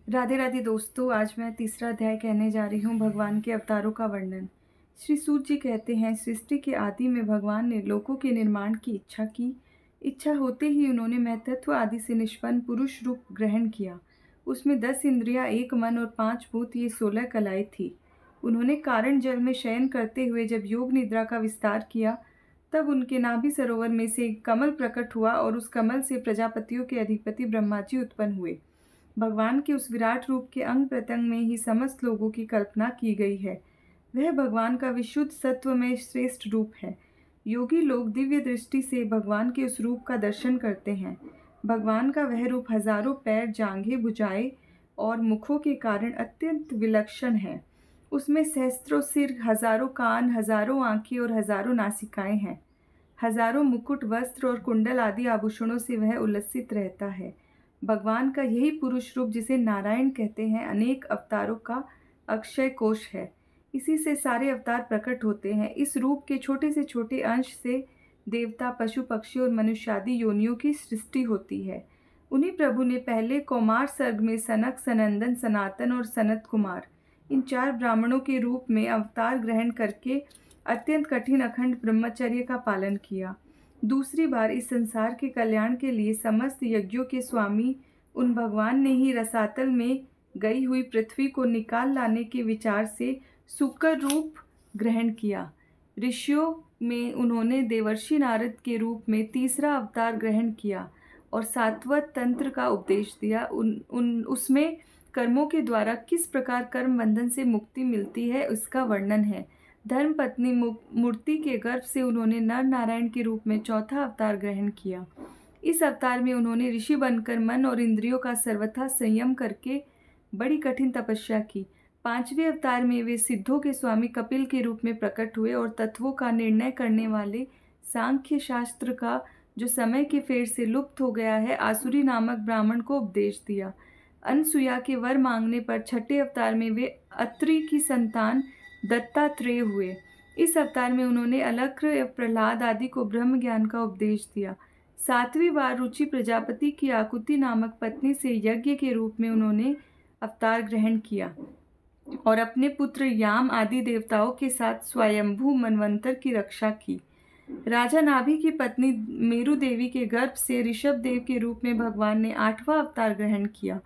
राधे राधे दोस्तों, आज मैं तीसरा अध्याय कहने जा रही हूँ भगवान के अवतारों का वर्णन। श्री सूत जी कहते हैं, सृष्टि के आदि में भगवान ने लोकों के निर्माण की इच्छा की। इच्छा होते ही उन्होंने महतत्व आदि से निष्पन्न पुरुष रूप ग्रहण किया। उसमें 10 इंद्रियां, 1 मन और 5 भूत, ये 16 कलाएं थी। उन्होंने कारण जल में शयन करते हुए जब योग निद्रा का विस्तार किया, तब उनके नाभि सरोवर में से एक कमल प्रकट हुआ और उस कमल से प्रजापतियों के अधिपति ब्रह्मा जी उत्पन्न हुए। भगवान के उस विराट रूप के अंग प्रत्यंग में ही समस्त लोगों की कल्पना की गई है। वह भगवान का विशुद्ध सत्व में श्रेष्ठ रूप है। योगी लोग दिव्य दृष्टि से भगवान के उस रूप का दर्शन करते हैं। भगवान का वह रूप हजारों पैर, जांघें, भुजाएं और मुखों के कारण अत्यंत विलक्षण है। उसमें सहस्त्रों सिर, हजारों कान, हजारों आंखें और हजारों नासिकाएं हैं। हजारों मुकुट, वस्त्र और कुंडल आदि आभूषणों से वह उल्लसित रहता है। भगवान का यही पुरुष रूप, जिसे नारायण कहते हैं, अनेक अवतारों का अक्षय कोश है। इसी से सारे अवतार प्रकट होते हैं। इस रूप के छोटे से छोटे अंश से देवता, पशु, पक्षी और मनुष्यादि योनियों की सृष्टि होती है। उन्हीं प्रभु ने पहले कौमार सर्ग में सनक, सनंदन, सनातन और सनत कुमार, इन 4 ब्राह्मणों के रूप में अवतार ग्रहण करके अत्यंत कठिन अखंड ब्रह्मचर्य का पालन किया। दूसरी बार इस संसार के कल्याण के लिए समस्त यज्ञों के स्वामी उन भगवान ने ही रसातल में गई हुई पृथ्वी को निकाल लाने के विचार से सुकर रूप ग्रहण किया। ऋषियों में उन्होंने देवर्षि नारद के रूप में तीसरा अवतार ग्रहण किया और सात्वत तंत्र का उपदेश दिया। उसमें कर्मों के द्वारा किस प्रकार कर्म बंधन से मुक्ति मिलती है, इसका वर्णन है। धर्म पत्नी मूर्ति के गर्भ से उन्होंने नर नारायण के रूप में चौथा अवतार ग्रहण किया। इस अवतार में उन्होंने ऋषि बनकर मन और इंद्रियों का सर्वथा संयम करके बड़ी कठिन तपस्या की। 5वें अवतार में वे सिद्धों के स्वामी कपिल के रूप में प्रकट हुए और तत्वों का निर्णय करने वाले सांख्य शास्त्र का, जो समय के फेर से लुप्त हो गया है, आसुरी नामक ब्राह्मण को उपदेश दिया। अनसुया के वर मांगने पर 6ठे अवतार में वे अत्रि की संतान दत्तात्रेय हुए। इस अवतार में उन्होंने अलक्र, प्रहलाद आदि को ब्रह्म ज्ञान का उपदेश दिया। 7वीं बार रुचि प्रजापति की आकुति नामक पत्नी से यज्ञ के रूप में उन्होंने अवतार ग्रहण किया और अपने पुत्र याम आदि देवताओं के साथ स्वयंभू मनवंतर की रक्षा की। राजा नाभि की पत्नी मेरु देवी के गर्भ से ऋषभ देव के रूप में भगवान ने 8वां अवतार ग्रहण किया।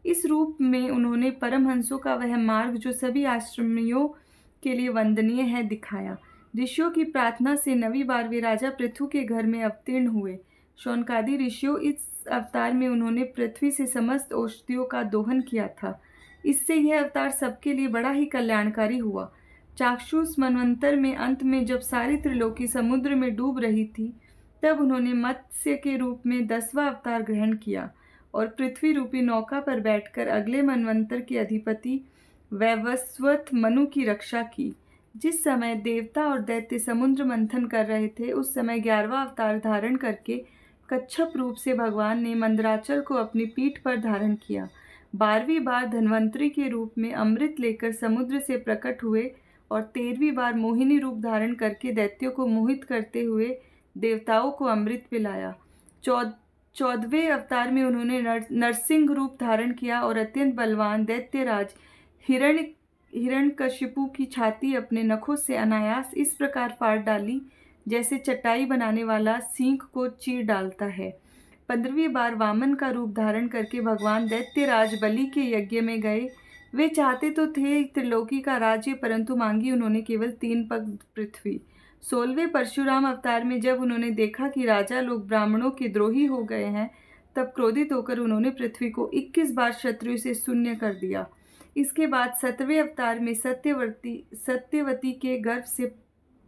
इस रूप में उन्होंने परमहंसों का वह मार्ग, जो सभी आश्रमियों के लिए वंदनीय है, दिखाया। ऋषियों की प्रार्थना से 9वीं बार वे राजा पृथु के घर में अवतीर्ण हुए। शौनकादि ऋषियों, इस अवतार में उन्होंने पृथ्वी से समस्त औषधियों का दोहन किया था। इससे यह अवतार सबके लिए बड़ा ही कल्याणकारी हुआ। चाक्षुष मनवंतर में अंत में जब सारी त्रिलोकी समुद्र में डूब रही थी, तब उन्होंने मत्स्य के रूप में 10वां अवतार ग्रहण किया और पृथ्वी रूपी नौका पर बैठकर अगले मनवंतर के अधिपति वैवस्वत मनु की रक्षा की। जिस समय देवता और दैत्य समुद्र मंथन कर रहे थे, उस समय 11वां अवतार धारण करके कच्छप रूप से भगवान ने मंदराचल को अपनी पीठ पर धारण किया। 12वीं बार धन्वंतरी के रूप में अमृत लेकर समुद्र से प्रकट हुए और 13वीं बार मोहिनी रूप धारण करके दैत्यों को मोहित करते हुए देवताओं को अमृत पिलाया। 14वें अवतार में उन्होंने नरसिंह रूप धारण किया और अत्यंत बलवान दैत्यराज हिरण्यकशिपु की छाती अपने नखों से अनायास इस प्रकार फाड़ डाली, जैसे चटाई बनाने वाला सींग को चीर डालता है। 15वीं बार वामन का रूप धारण करके भगवान दैत्यराज बलि के यज्ञ में गए। वे चाहते तो थे त्रिलोकी का राज्य, परंतु मांगी उन्होंने केवल 3 पग पृथ्वी। 16वें परशुराम अवतार में जब उन्होंने देखा कि राजा लोग ब्राह्मणों के द्रोही हो गए हैं, तब क्रोधित होकर उन्होंने पृथ्वी को 21 बार शत्रु से शून्य कर दिया। इसके बाद 7वें अवतार में सत्यवती के गर्भ से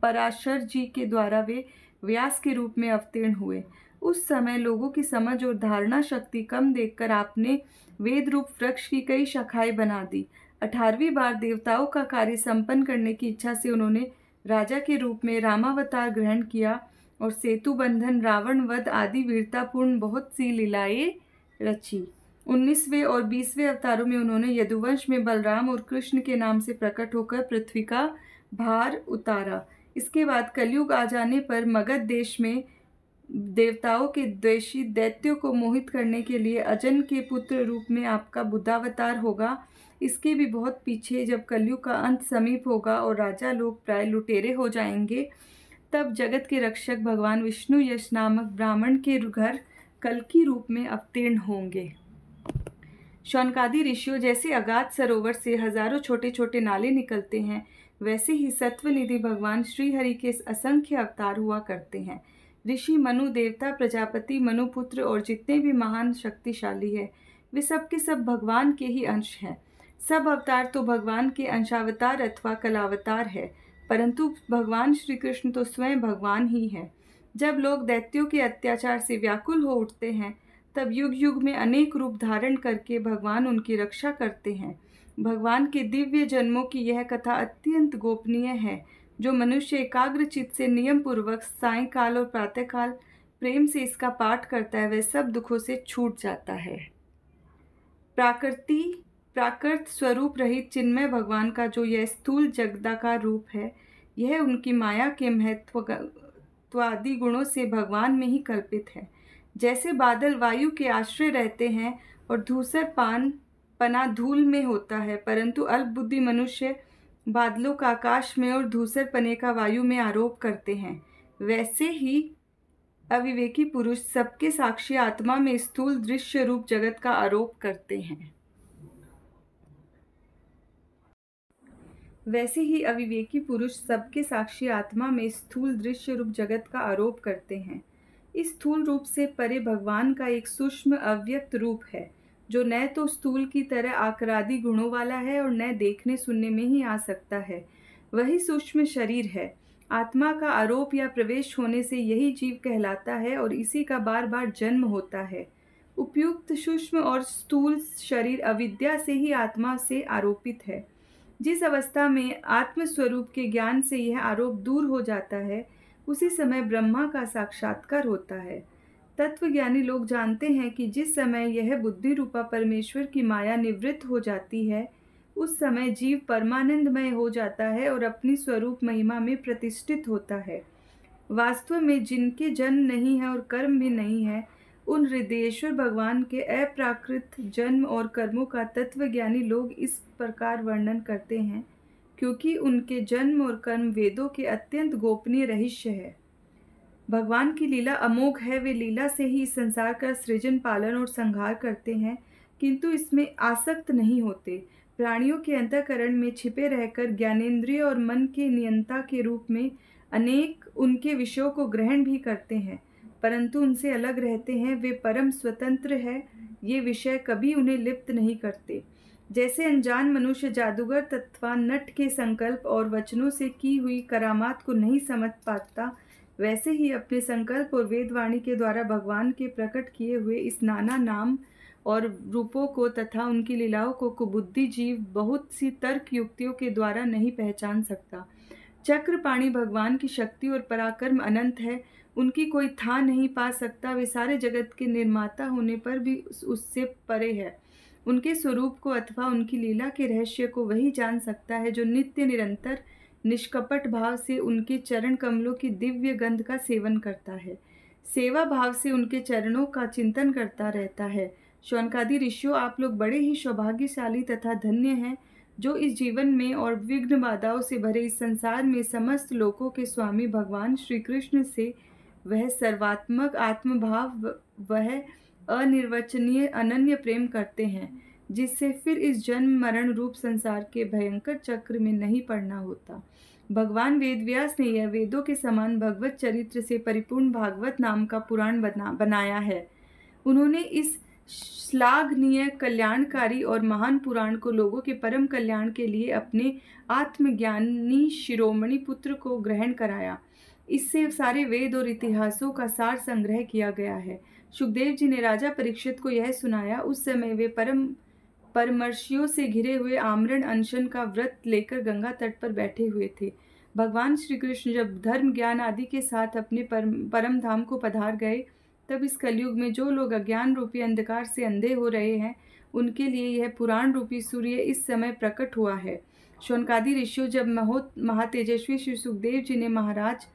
पराशर जी के द्वारा वे व्यास के रूप में अवतीर्ण हुए। उस समय लोगों की समझ और धारणा शक्ति कम देखकर आपने वेद रूप वृक्ष की कई शाखाएं बना दी। 18वीं बार देवताओं का कार्य संपन्न करने की इच्छा से उन्होंने राजा के रूप में रामावतार ग्रहण किया और सेतु बंधन, रावण वध आदि वीरतापूर्ण बहुत सी लीलाएं रची। 19वें और 20वें अवतारों में उन्होंने यदुवंश में बलराम और कृष्ण के नाम से प्रकट होकर पृथ्वी का भार उतारा। इसके बाद कलयुग आ जाने पर मगध देश में देवताओं के द्वेषी दैत्यों को मोहित करने के लिए अजन के पुत्र रूप में आपका बुद्धावतार होगा। इसके भी बहुत पीछे, जब कलयुग का अंत समीप होगा और राजा लोग प्राय लुटेरे हो जाएंगे, तब जगत के रक्षक भगवान विष्णु यश नामक ब्राह्मण के घर कल्कि रूप में अवतीर्ण होंगे। शौनकादि ऋषियों, जैसे अगाध सरोवर से हजारों छोटे छोटे नाले निकलते हैं, वैसे ही सत्वनिधि भगवान श्रीहरि के असंख्य अवतार हुआ करते हैं। ऋषि, मनु, देवता, प्रजापति, मनुपुत्र और जितने भी महान शक्तिशाली है, वे सब के सब भगवान के ही अंश हैं। सब अवतार तो भगवान के अंशावतार अथवा कलावतार है, परंतु भगवान श्री कृष्ण तो स्वयं भगवान ही है। जब लोग दैत्यों के अत्याचार से व्याकुल हो उठते हैं, तब युग युग में अनेक रूप धारण करके भगवान उनकी रक्षा करते हैं। भगवान के दिव्य जन्मों की यह कथा अत्यंत गोपनीय है। जो मनुष्य एकाग्र चित्त से नियम पूर्वक सायंकाल और प्रातःकाल प्रेम से इसका पाठ करता है, वह सब दुखों से छूट जाता है। प्राकृत स्वरूप रहित चिन्मय भगवान का जो यह स्थूल जगदाकार रूप है, यह उनकी माया के महत्वादि गुणों से भगवान में ही कल्पित है। जैसे बादल वायु के आश्रय रहते हैं और धूसर पना धूल में होता है, परंतु अल्पबुद्धि मनुष्य बादलों का आकाश में और धूसर पने का वायु में आरोप करते हैं, वैसे ही अविवेकी पुरुष सबके साक्षी आत्मा में स्थूल दृश्य रूप जगत का आरोप करते हैं। वैसे ही अविवेकी पुरुष सबके साक्षी आत्मा में स्थूल दृश्य रूप जगत का आरोप करते हैं। इस स्थूल रूप से परे भगवान का एक सूक्ष्म अव्यक्त रूप है, जो न तो स्थूल की तरह आकारादि गुणों वाला है और न देखने सुनने में ही आ सकता है। वही सूक्ष्म शरीर है। आत्मा का आरोप या प्रवेश होने से यही जीव कहलाता है और इसी का बार बार जन्म होता है। उपयुक्त सूक्ष्म और स्थूल शरीर अविद्या से ही आत्मा से आरोपित है। जिस अवस्था में आत्मस्वरूप के ज्ञान से यह आरोप दूर हो जाता है, उसी समय ब्रह्मा का साक्षात्कार होता है। तत्वज्ञानी लोग जानते हैं कि जिस समय यह बुद्धि रूपा परमेश्वर की माया निवृत्त हो जाती है, उस समय जीव परमानंदमय हो जाता है और अपनी स्वरूप महिमा में प्रतिष्ठित होता है। वास्तव में जिनके जन्म नहीं है और कर्म भी नहीं है, उन हृदयेश्वर भगवान के अप्राकृत जन्म और कर्मों का तत्वज्ञानी लोग इस प्रकार वर्णन करते हैं, क्योंकि उनके जन्म और कर्म वेदों के अत्यंत गोपनीय रहस्य है। भगवान की लीला अमोघ है। वे लीला से ही इस संसार का सृजन, पालन और संहार करते हैं, किंतु इसमें आसक्त नहीं होते। प्राणियों के अंतःकरण में छिपे रहकर ज्ञानेंद्रिय और मन के नियंता के रूप में अनेक उनके विषयों को ग्रहण भी करते हैं, परंतु उनसे अलग रहते हैं। वे परम स्वतंत्र है। ये विषय कभी उन्हें लिप्त नहीं करते। जैसे अनजान मनुष्य जादूगर तथा नट के संकल्प और वचनों से की हुई करामात को नहीं समझ पाता, वैसे ही अपने संकल्प और वेदवाणी के द्वारा भगवान के प्रकट किए हुए इस नाना नाम और रूपों को तथा उनकी लीलाओं को कुबुद्धि जीव बहुत सी तर्क युक्तियों के द्वारा नहीं पहचान सकता। चक्रपाणी भगवान की शक्ति और पराक्रम अनंत है। उनकी कोई था नहीं पा सकता। वे सारे जगत के निर्माता होने पर भी उससे परे है। उनके स्वरूप को अथवा उनकी लीला के रहस्य को वही जान सकता है जो नित्य निरंतर निष्कपट भाव से उनके चरण कमलों की दिव्य गंध का सेवन करता है, सेवा भाव से उनके चरणों का चिंतन करता रहता है। शौनकादि ऋषियों, आप लोग बड़े ही सौभाग्यशाली तथा धन्य हैं, जो इस जीवन में और विघ्न बाधाओं से भरे इस संसार में समस्त लोकों के स्वामी भगवान श्री कृष्ण से वह सर्वात्मक आत्मभाव, वह अनिर्वचनीय अनन्य प्रेम करते हैं, जिससे फिर इस जन्म मरण रूप संसार के भयंकर चक्र में नहीं पड़ना होता। भगवान वेदव्यास ने यह वेदों के समान भगवत चरित्र से परिपूर्ण भागवत नाम का पुराण बनाया है। उन्होंने इस श्लाघनीय, कल्याणकारी और महान पुराण को लोगों के परम कल्याण के लिए अपने आत्मज्ञानी शिरोमणि पुत्र को ग्रहण कराया। इससे सारे वेद और इतिहासों का सार संग्रह किया गया है। सुखदेव जी ने राजा परीक्षित को यह सुनाया। उस समय वे परमर्शियों से घिरे हुए आमरण अनशन का व्रत लेकर गंगा तट पर बैठे हुए थे। भगवान श्री कृष्ण जब धर्म ज्ञान आदि के साथ अपने परम धाम को पधार गए, तब इस कलयुग में जो लोग अज्ञान रूपी अंधकार से अंधे हो रहे हैं, उनके लिए यह पुराण रूपी सूर्य इस समय प्रकट हुआ है। शौनकादि ऋषियों, जब महातेजस्वी श्री सुखदेव जी ने महाराज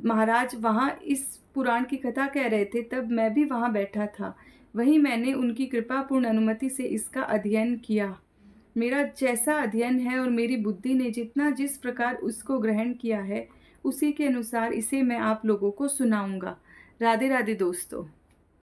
महाराज वहाँ इस पुराण की कथा कह रहे थे, तब मैं भी वहाँ बैठा था। वहीं मैंने उनकी कृपापूर्ण अनुमति से इसका अध्ययन किया। मेरा जैसा अध्ययन है और मेरी बुद्धि ने जिस प्रकार उसको ग्रहण किया है, उसी के अनुसार इसे मैं आप लोगों को सुनाऊंगा। राधे राधे दोस्तों।